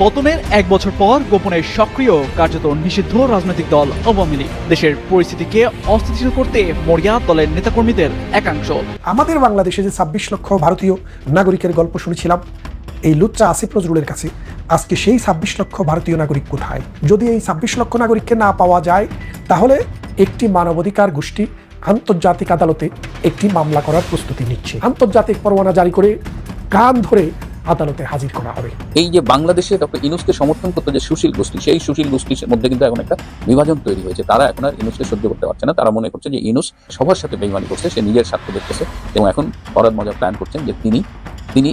পতনের এক বছর পর গোপনে সক্রিয় কার্যত নিষিদ্ধ রাজনৈতিক দল আওয়ামী লীগ দেশের পরিস্থিতিকে অস্থিতিশীল করতে মরিয়া দলের নেতাকর্মীদের একাংশ। আমাদের বাংলাদেশে যে ২৬ লক্ষ ভারতীয় নাগরিকের গল্প শুনেছিলাম এই লুচ্চা আসিফ নজরুলের কাছে, আজকে সেই ২৬ লক্ষ ভারতীয় নাগরিক কোথায়? যদি এই ২৬ লক্ষ নাগরিককে না পাওয়া যায়, তাহলে একটি মানবাধিকার গোষ্ঠী আন্তর্জাতিক আদালতে একটি মামলা করার প্রস্তুতি নিচ্ছে। আন্তর্জাতিক পরোয়ানা জারি করে কান ধরে আদালতে হাজির করা হবে। এই যে বাংলাদেশে ডক্টর ইউনূসকে সমর্থন করতে যে সুশীল গোষ্ঠী, সেই সুশীল গোষ্ঠীর মধ্যে কিন্তু এখন একটা বিভাজন তৈরি হয়েছে। তারা এখন আর ইউনূসকে সহ্য করতে পারছে না। তারা মনে করছে যে ইউনূস সবার সাথে বেইমানি করছে, সে নিজের স্বার্থ দেখতেছে, এবং এখন ফরহাদ মজা প্ল্যান করছেন যে তিনি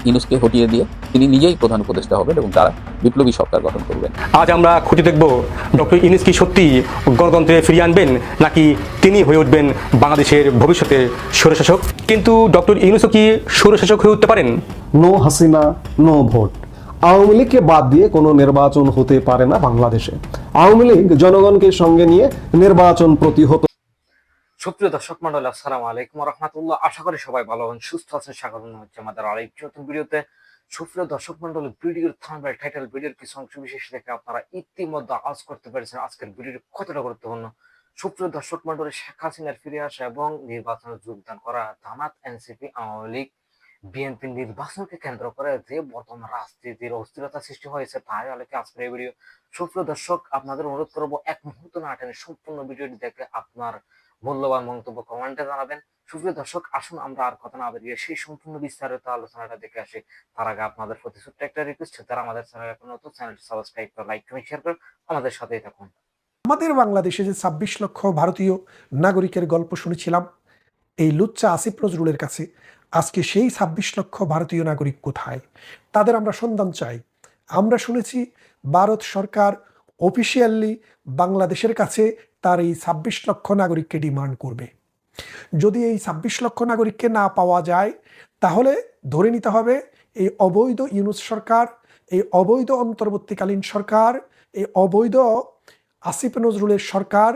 ইউনূসকে হটিয়ে দিয়ে তিনি নিজেই প্রধান উপদেষ্টা হবেন এবং তারা বিপ্লবী সরকার গঠন করবেন। আজ আমরা খুঁজে দেখব ডক্টর ইউনূস কি সত্যি গণতন্ত্রে ফিরিয়ে আনবেন, নাকি তিনি হয়ে উঠবেন বাংলাদেশের ভবিষ্যতে স্বৈরশাসক। কিন্তু ডক্টর ইউনূসও কি স্বৈরশাসক হয়ে উঠতে পারেন? No Hasina no vote. আওয়ামী লীগকে বাদ দিয়ে কোনো নির্বাচন হতে পারে না বাংলাদেশে। আওয়ামী লীগ জনগণকে সঙ্গে নিয়ে নির্বাচন প্রতিহত। সুপ্রিয় দর্শক মন্ডলী, আসসালামু আলাইকুম ওয়া রাহমাতুল্লাহ। আশা করি সবাই ভালো আছেন, সুস্থ আছেন। স্বাগত হচ্ছে আমাদের আরেকটি নতুন ভিডিওতে। সুপ্রিয় দর্শক মন্ডলী, ভিডিওর থাম্বনেল, টাইটেল, ভিডিওর কিছু অংশ বিশেষ দেখে আপনারা ইতিমধ্যে আওয়াজ করতে পেরেছেন আজকের ভিডিওটি কতটা গুরুত্বপূর্ণ। সুপ্রিয় দর্শক মন্ডলী, শেখ হাসিনার ফিরে আসা এবং নির্বাচনে যোগদান করা জামাত, এনসিপি, আওয়ামী লীগ, বিএনপি নির্বাচনকে কেন্দ্র করে যে বর্তমান রাজনীতির অস্থিরতা সৃষ্টি হয়েছে তাই আলোকে আজকের এই ভিডিও। সুপ্রিয় দর্শক, আপনাদের অনুরোধ করবো এক মুহূর্ত না টেনে সম্পূর্ণ ভিডিওটি দেখে আপনার মূল্যবান মন্তব্য কমেন্টে জানাবেন। সুপ্রিয় দর্শক, আসুন আমরা আর কথা না বেরিয়ে সেই সম্পূর্ণ বিস্তারিত আলোচনাটা দেখে আসি। তার আগে আপনাদের প্রতি ছোট্ট একটা রিকোয়েস্ট, যারা আমাদের চ্যানেল এখন নতুন, চ্যানেলটি সাবস্ক্রাইব করে লাইক কমেন্ট শেয়ার করে আমাদের সাথেই থাকুন। আমাদের বাংলাদেশে যে ২৬ লক্ষ ভারতীয় নাগরিকের গল্প শুনেছিলাম এই লুচ্চা আসিফ নজরুলের কাছে, আজকে সেই ২৬ লক্ষ ভারতীয় নাগরিক কোথায়? তাদের আমরা সন্ধান চাই। আমরা শুনেছি ভারত সরকার অফিসিয়ালি বাংলাদেশের কাছে তার এই ২৬ লক্ষ নাগরিককে ডিমান্ড করবে। যদি এই ২৬ লক্ষ নাগরিককে না পাওয়া যায়, তাহলে ধরে নিতে হবে এই অবৈধ ইউনূস সরকার, এই অবৈধ অন্তর্বর্তীকালীন সরকার, এই অবৈধ আসিফ নজরুলের সরকার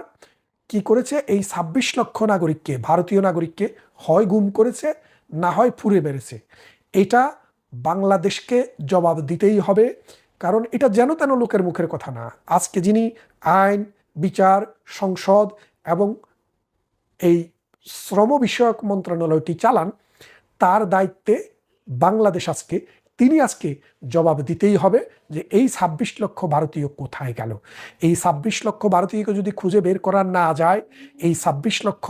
কি করেছে? এই ২৬ লক্ষ নাগরিককে, ভারতীয় নাগরিককে হয় গুম করেছে, না হয় পুড়ে মেরেছে। এটা বাংলাদেশকে জবাব দিতেই হবে, কারণ এটা যেন তেন লোকের মুখের কথা না। আজকে যিনি আইন, বিচার, সংসদ এবং এই শ্রম বিষয়ক মন্ত্রণালয়টি চালান, তার দায়িত্বে বাংলাদেশ আজকে, তিনি আজকে জবাব দিতেই হবে যে এই ২৬ লক্ষ ভারতীয় কোথায় গেল। এই ২৬ লক্ষ ভারতীয়কে যদি খুঁজে বের করা না যায়, এই ২৬ লক্ষ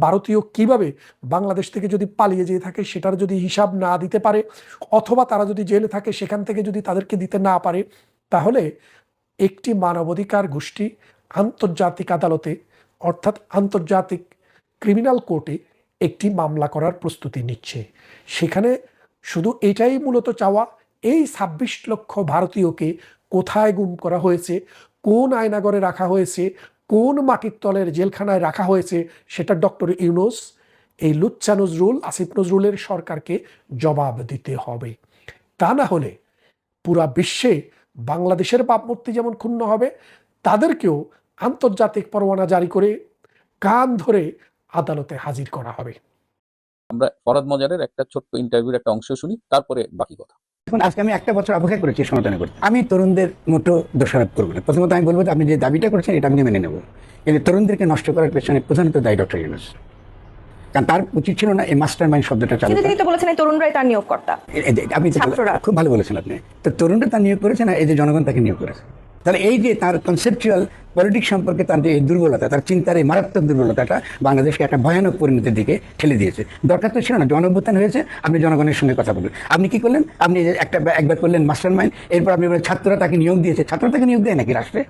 ভারতীয় কিভাবে বাংলাদেশ থেকে যদি পালিয়ে যেয়ে থাকে সেটার যদি হিসাব না দিতে পারে, অথবা তারা যদি জেলে থাকে সেখান থেকে যদি তাদেরকে দিতে না পারে, তাহলে একটি মানবাধিকার গোষ্ঠী আন্তর্জাতিক আদালতে, অর্থাৎ আন্তর্জাতিক ক্রিমিনাল কোর্টে একটি মামলা করার প্রস্তুতি নিচ্ছে। সেখানে শুধু এটাই মূলত চাওয়া, এই ২৬ লক্ষ ভারতীয়কে কোথায় গুম করা হয়েছে, কোন আয়নাগরে রাখা হয়েছে, কোন মাটির তলের জেলখানায় রাখা হয়েছে, সেটা ডক্টর ইউনূস, এই লুচ্চা নজরুল, আসিফ নজরুলের সরকারকে জবাব দিতে হবে। তা না হলে পুরা বিশ্বে বাংলাদেশের ভাবমূর্তি যেমন ক্ষুণ্ণ হবে, তাদেরকেও আন্তর্জাতিক পরোয়ানা জারি করে কান ধরে আদালতে হাজির করা হবে। আমরা ফরহাদ মজারের একটা ছোট্ট ইন্টারভিউর একটা অংশ শুনি, তারপরে বাকি কথা। এখন আজকে আমি একটা বছর অপেক্ষা করেছি সমাধান করতে। আমি তরুণদের মোটো দোষারোপ করবো না। প্রথমত আমি বলবো যে আপনি যে দাবিটা করেছেন এটা আমি মেনে নেব, কিন্তু তরুণদেরকে নষ্ট করার পেছনে প্রধানত দায়ী ডক্টর ইউনূস। কারণ তার উচিত ছিল না এই মাস্টার মাইন্ড শব্দটা চালু। তিনি তো বলেছেন এই তরুণরাই তার নিয়োগকর্তা। আপনি খুব ভালো বলেছেন আপনি। তো তরুণরা তার নিয়োগ করেছে না, এই যে জনগণ তাকে নিয়োগ করেছে। তাহলে এই যে তার কনসেপচুয়াল পলিটিক্স সম্পর্কে তার যে দুর্বলতা, তার চিন্তার এই মারাত্মক দুর্বলতাটা বাংলাদেশকে একটা ভয়ানক পরিণতির দিকে ঠেলে দিয়েছে। দরকার তো ছিল না, জনঅভ্যুত্থান হয়েছে, আপনি জনগণের সঙ্গে কথা বলবেন। আপনি কি করলেন? আপনি একবার করলেন মাস্টার মাইন্ড, এরপর আপনি ছাত্ররা তাকে নিয়োগ দিয়েছে। ছাত্ররা তাকে নিয়োগ দেয় নাকি রাষ্ট্রে?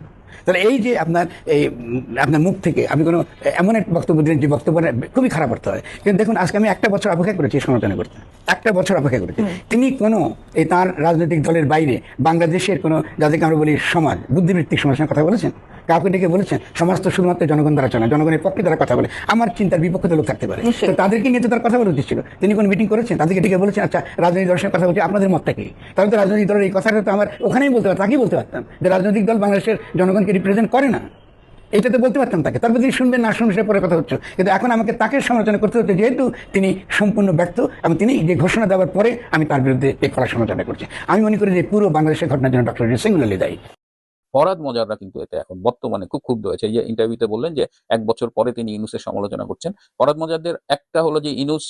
তাহলে এই যে আপনার মুখ থেকে আমি কোনো এমন এক বক্তব্য দিলেন যে বক্তব্যটা খুবই খারাপ অর্থ হয়। কিন্তু দেখুন, আজকে আমি একটা বছর অপেক্ষা করেছি সমাধান করতে, একটা বছর অপেক্ষা করেছি। তিনি কোনো তার রাজনৈতিক দলের বাইরে বাংলাদেশের কোনো, যাদেরকে আমরা বলি সমাজ, বুদ্ধিবৃত্তিক সমাজের সঙ্গে কথা বলেছেন? কাউকে ডেকে বলেছেন সমাজ তো শুধুমাত্র জনগণ দ্বারা চলে, জনগণের পক্ষে তারা কথা বলে, আমার চিন্তার বিপক্ষে তো লোক থাকতে পারে, তো তাদেরকে নিয়ে তো তার কথা বলা উচিত ছিল। তিনি কোনো মিটিং করেছেন? তাদেরকে ডেকে বলেছেন আচ্ছা রাজনৈতিক দলের সঙ্গে কথা বলছি, আপনাদের মতটা কি? তাহলে তো রাজনৈতিক দলের এই কথাটা তো আমার ওখানেই বলতে পারতাম, তাকেই বলতে পারতাম যে রাজনৈতিক দল বাংলাদেশের জনগণকে রিপ্রেজেন্ট করে না। এটা তো বলতে পারতাম তাকে, তারপর তিনি শুনবেন না শুনবেন সেটা পরে কথা হচ্ছে, কিন্তু এখন আমাকে তাকে সমালোচনা করতে হচ্ছে যেহেতু তিনি সম্পূর্ণ ব্যর্থ এবং তিনি যে ঘোষণা দেওয়ার পরে আমি তার বিরুদ্ধে এই কড়া সমালোচনা করছি। আমি মনে করি যে পুরো বাংলাদেশের ঘটনার জন্য ডক্টর সিঙ্গুলারলি দায়ী। ফরহাদ মজাররা কিন্তু এতে এখন বর্তমানে খুব ক্ষুব্ধ হয়েছে। এই যে ইন্টারভিউতে বললেন যে 1 বছর পরে তিনি ইউনূসের সমালোচনা করছেন। ফরহাদ মজারদের একটা হলো যে ইউনূস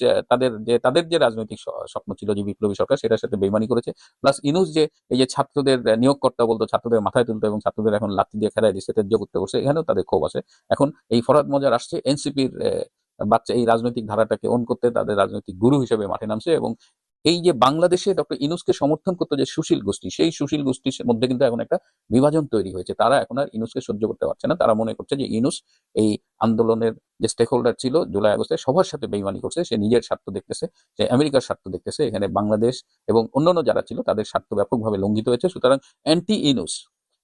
তাদের যে রাজনৈতিক স্বপ্ন ছিল যে বিপ্লবী সরকার, সেটার সাথে বেইমানি করেছে। প্লাস ইউনূস যে এই যে ছাত্রদের নিয়োগকর্তা বলতো, ছাত্রদের মাথায় তুলতো এবং ছাত্রদের এখন লাঠি দিয়ে খেলায় দিচ্ছে, তেজ্য করতে করছে, এখানেও তাদের ক্ষোভ আছে। এখন এই ফরহাদ মজার আসছে এনসিপির বাচ্চা এই রাজনৈতিক ধারাটাকে অন করতে, তাদের রাজনৈতিক গুরু হিসেবে মাঠে নামছে। এবং এই যে বাংলাদেশে ডক্টর ইউনূসকে সমর্থন করতো যে সুশীল গোষ্ঠী, সেই সুশীল গোষ্ঠীর মধ্যে কিন্তু এখন একটা বিভাজন তৈরি হয়েছে। তারা এখন আর ইউনূসকে সহ্য করতে পারছে না। তারা মনে করছে যে ইউনূস এই আন্দোলনের যে স্টেক হোল্ডার ছিল জুলাই আগস্টে, সবার সাথে বেইমানি করছে। সে নিজের স্বার্থ দেখতেছে, সে আমেরিকার স্বার্থ দেখতেছে। এখানে বাংলাদেশ এবং অন্যান্য যারা ছিল তাদের স্বার্থ ব্যাপকভাবে লঙ্ঘিত হয়েছে। সুতরাং অ্যান্টি ইউনূস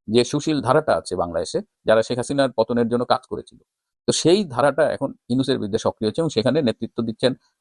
যে সুশীল ধারাটা আছে বাংলাদেশে, যারা শেখ হাসিনার পতনের জন্য কাজ করেছিল, তো সেই ধারাটা এখন ইউনূসের বিরুদ্ধে সক্রিয় হচ্ছে এবং সেখানে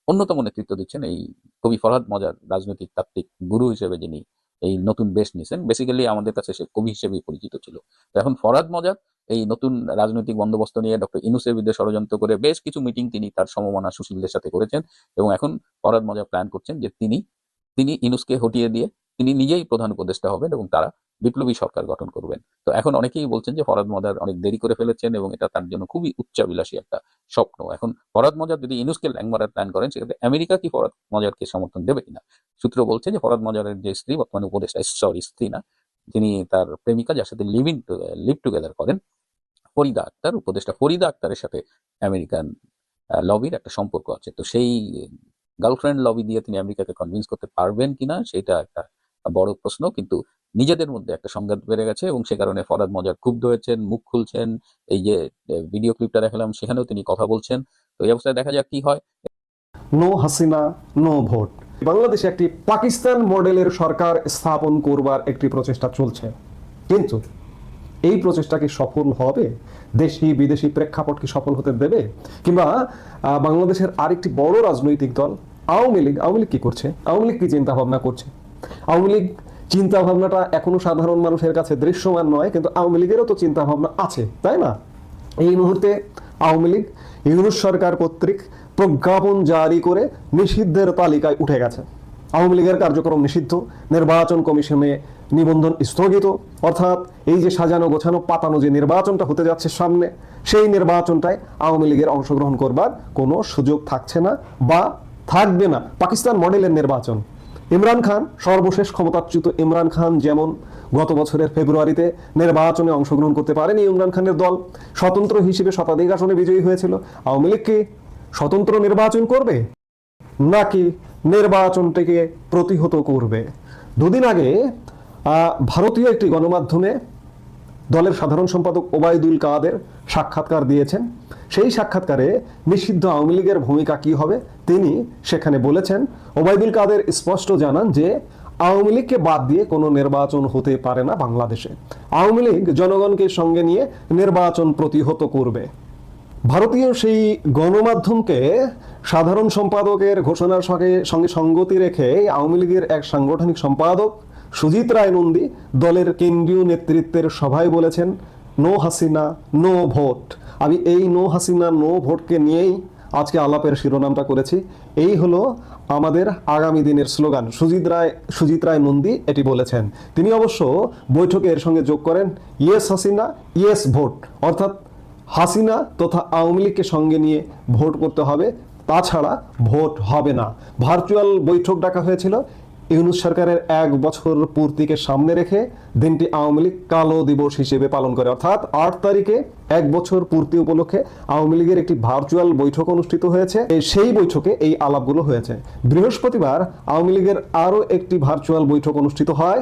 অন্যতম নেতৃত্ব দিচ্ছেন এই কবি ফরহাদ মজার, রাজনৈতিক তাত্ত্বিক গুরু হিসেবে যিনি এই নতুন বেশ নিয়েছেন। বেসিক্যালি আমাদের কাছে সে কবি হিসেবেই পরিচিত ছিল। তো এখন ফরহাদ মজার এই নতুন রাজনৈতিক বন্দোবস্ত নিয়ে ডক্টর ইউনূসের বিরুদ্ধে ষড়যন্ত্র করে বেশ কিছু মিটিং তিনি তার সমমনা সুশীলদের সাথে করেছেন এবং এখন ফরহাদ মজার প্ল্যান করছেন যে তিনি ইউনূসকে হটিয়ে দিয়ে তিনি নিজেই প্রধান উপদেষ্টা হবেন এবং তারা বিপ্লবী সরকার গঠন করবেন। তো এখন অনেকেই বলছেন যে ফরহাদ মজার অনেক দেরি করে ফেলেছেন এবং এটা তার জন্য খুবই উচ্চাবিলাসী একটা স্বপ্ন। এখন ফরহাদ মজার যদি ইউনূসকে ল্যাং মারার প্ল্যান করেন, সেক্ষেত্রে আমেরিকা কি ফরহাদ মজারকে সমর্থন দেবে কিনা? সূত্র বলছে যে ফরহাদ মজারের যে স্ত্রী, বর্তমানে উপদেষ্টা, স্ত্রী না, তিনি তার প্রেমিকা যার সাথে লিভ টুগেদার করেন, ফরিদা আক্তার, উপদেষ্টা ফরিদা আক্তারের সাথে আমেরিকান লবির একটা সম্পর্ক আছে। তো সেই গার্লফ্রেন্ড লবি দিয়ে তিনি আমেরিকাকে কনভিন্স করতে পারবেন কিনা সেটা একটা বড় প্রশ্ন। কিন্তু নিজেদের মধ্যে একটা সংঘাত বেড়ে গেছে এবং সে কারণে ফরহাদ মজার ক্ষুব্ধ হয়েছেন, মুখ খুলছেন। এই যে ভিডিও ক্লিপটা দেখালাম সেখানেও তিনি কথা বলছেন। তো এই অবস্থায় দেখা যাক কি হয়। No Hasina no vote. বাংলাদেশে একটি পাকিস্তান মডেলের সরকার স্থাপন করবার একটি প্রচেষ্টা চলছে, কিন্তু এই প্রচেষ্টা কি সফল হবে? দেশি বিদেশি প্রেক্ষাপট কি সফল হতে দেবে? কিংবা বাংলাদেশের আরেকটি বড় রাজনৈতিক দল আওয়ামী লীগ কি করছে? আওয়ামী লীগ কি চিন্তা ভাবনা করছে? আওয়ামী লীগ চিন্তা ভাবনাটা এখনো সাধারণ মানুষের কাছে দৃশ্যমান নয়, কিন্তু আওয়ামী লীগেরও তো চিন্তা ভাবনা আছে, তাই না? এই মুহূর্তে আওয়ামী লীগ ইউনূস সরকার কর্তৃক প্রজ্ঞাপন জারি করে নিষিদ্ধের তালিকায় উঠে গেছে। আওয়ামী লীগের কার্যক্রম নিষিদ্ধ, নির্বাচন কমিশনে নিবন্ধন স্থগিত। অর্থাৎ এই যে সাজানো গোছানো পাতানো যে নির্বাচনটা হতে যাচ্ছে সামনে, সেই নির্বাচনটায় আওয়ামী লীগের অংশগ্রহণ করবার কোনো সুযোগ থাকছে না বা থাকবে না। পাকিস্তান মডেলের নির্বাচন, ইমরান খান, সর্বশেষ ক্ষমতাচ্যুত ইমরান খান যেমন গত বছরের ফেব্রুয়ারিতে নির্বাচনে অংশগ্রহণ করতে পারেনি, ইমরান খানের দল স্বতন্ত্র হিসেবে শতাধিক আসনে বিজয়ী হয়েছিল। আওয়ামী লীগ কি স্বতন্ত্র নির্বাচন করবে নাকি নির্বাচনটিকে প্রতিহত করবে? দুদিন আগে ভারতীয় একটি গণমাধ্যমে দলের সাধারণ সম্পাদক ওবায়দুল কাদের সাক্ষাৎকার দিয়েছেন। সেই সাক্ষাৎকারে নিষিদ্ধ আওয়ামী লীগের ভূমিকা কি হবে তিনি সেখানে বলেছেন। ওবায়দুল কাদের স্পষ্ট জানান যে আওয়ামী লীগকে বাদ দিয়ে কোনো নির্বাচন হতে পারে না বাংলাদেশে। আওয়ামী লীগ জনগণকে সঙ্গে নিয়ে নির্বাচন প্রতিহত করবে। ভারতীয় সেই গণমাধ্যমকে সাধারণ সম্পাদকের ঘোষণার সঙ্গে সঙ্গতি রেখে আওয়ামী লীগের এক সাংগঠনিক সম্পাদক সুজিত রায় নন্দী দলের কেন্দ্রীয় নেতৃত্বের সভায় বলেছেন, নো হাসিনা নো ভোট। আমি এই নো হাসিনা নো ভোটকে নিয়েই আজকে আলাপের শিরোনামটা করেছি। এই হলো আমাদের আগামী দিনের স্লোগান। সুজিত রায় নন্দী এটি বলেছেন। তিনি অবশ্য বৈঠকে এর সঙ্গে যোগ করেন ইয়েস হাসিনা ইয়েস ভোট, অর্থাৎ হাসিনা তথা আওয়ামী লীগকে সঙ্গে নিয়ে ভোট করতে হবে, তাছাড়া ভোট হবে না। ভার্চুয়াল বৈঠক ডাকা হয়েছিল ইউনূস সরকারের 1 বছর পূর্তিকে সামনে রেখে। দিনটি আওয়ামী লীগ কালো দিবস হিসেবে পালন করে, অর্থাৎ 8 তারিখে 1 বছর পূর্তি উপলক্ষে আওয়ামী লীগের একটি ভার্চুয়াল বৈঠক অনুষ্ঠিত হয়েছে। সেই বৈঠকে এই আলাপগুলো হয়েছে। বৃহস্পতিবার আওয়ামী লীগের আরও একটি ভার্চুয়াল বৈঠক অনুষ্ঠিত হয়,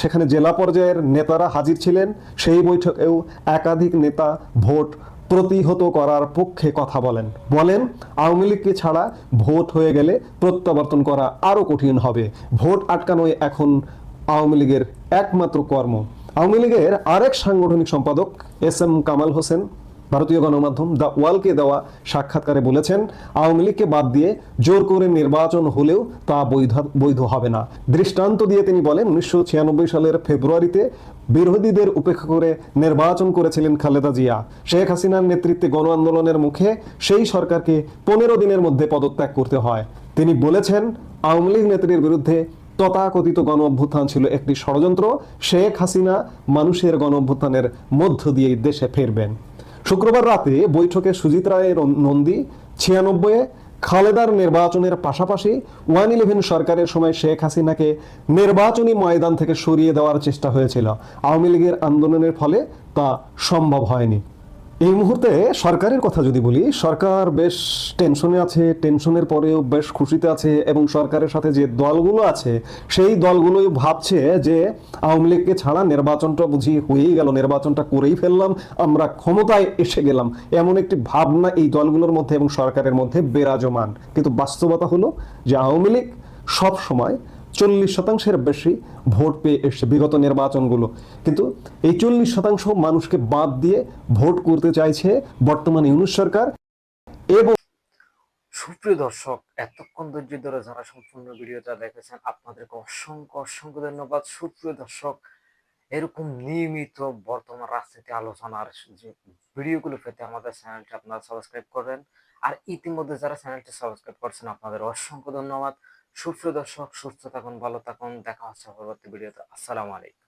সেখানে জেলা পর্যায়ের নেতারা হাজির ছিলেন। সেই বৈঠকেও একাধিক নেতা ভোট প্রতিহত করার পক্ষে কথা বলেন আওয়ামী লীগকে ছাড়া ভোট হয়ে গেলে প্রত্যাবর্তন করা আরো কঠিন হবে। ভোট আটকানোই এখন আওয়ামী লীগের একমাত্র কর্ম। আওয়ামী লীগের আরেক সাংগঠনিক সম্পাদক এস এম কামাল হোসেন ভারতীয় গণমাধ্যম দ্য ওয়ালকে দেওয়া সাক্ষাৎকারে বলেছেন, আওয়ামী লীগকে বাদ দিয়ে জোর করে নির্বাচন হলেও তা বৈধ হবে না। দৃষ্টান্ত দিয়ে তিনি বলেন, 1996 সালের ফেব্রুয়ারিতে বিরোধীদের উপেক্ষা করে নির্বাচন করেছিলেন খালেদা জিয়া। শেখ হাসিনার নেতৃত্বে গণ আন্দোলনের মুখে সেই সরকারকে 15 দিনের মধ্যে পদত্যাগ করতে হয়। তিনি বলেছেন, আওয়ামী লীগ নেত্রীর বিরুদ্ধে তথাকথিত গণ অভ্যুত্থান ছিল একটি ষড়যন্ত্র। শেখ হাসিনা মানুষের গণ অভ্যুত্থানের মধ্য দিয়েই দেশে ফিরবেন। শুক্রবার রাতে বৈঠকে সুজিত রায়ের নন্দী 96-এ খালেদার নির্বাচনের পাশাপাশি 111 সরকারের সময় শেখ হাসিনাকে নির্বাচনী ময়দান থেকে সরিয়ে দেওয়ার চেষ্টা হয়েছিল। আওয়ামী লীগের আন্দোলনের ফলে তা সম্ভব হয়নি। এই মুহূর্তে সরকারের কথা যদি বলি, সরকার বেশ টেনশনে আছে, টেনশনের পরেও বেশ খুশিতে আছে, এবং সরকারের সাথে যে দলগুলো আছে সেই দলগুলোই ভাবছে যে আওয়ামী লীগকে ছাড়া নির্বাচনটা বুঝি হয়েই গেল, নির্বাচনটা করেই ফেললাম, আমরা ক্ষমতায় এসে গেলাম, এমন একটি ভাবনা এই দলগুলোর মধ্যে এবং সরকারের মধ্যে বিরাজমান। কিন্তু বাস্তবতা হলো যে আওয়ামী লীগ সব সময় 40% বেশি ভোট পেয়ে এসছে বিগত নির্বাচনগুলো, কিন্তু এই 40% মানুষকে বাদ দিয়ে ভোট করতে চাইছে বর্তমান ইউনূস সরকার। এবং সুপ্রিয় দর্শক, এতক্ষণ ধৈর্য ধরে যারা সম্পূর্ণ ভিডিওটা দেখেছেন আপনাদেরকে অসংখ্য অসংখ্য ধন্যবাদ। সুপ্রিয় দর্শক, এরকম নিয়মিত বর্তমান রাজনীতি আলোচনার যে ভিডিওগুলো পেতে আমাদের চ্যানেলটি আপনারা সাবস্ক্রাইব করবেন। আর ইতিমধ্যে যারা চ্যানেলটি সাবস্ক্রাইব করছেন আপনাদের অসংখ্য ধন্যবাদ। সুপ্রিয় দর্শক, সুস্থ থাকুন, ভালো থাকুন, দেখা হচ্ছে পরবর্তী ভিডিওতে। আসসালামু আলাইকুম।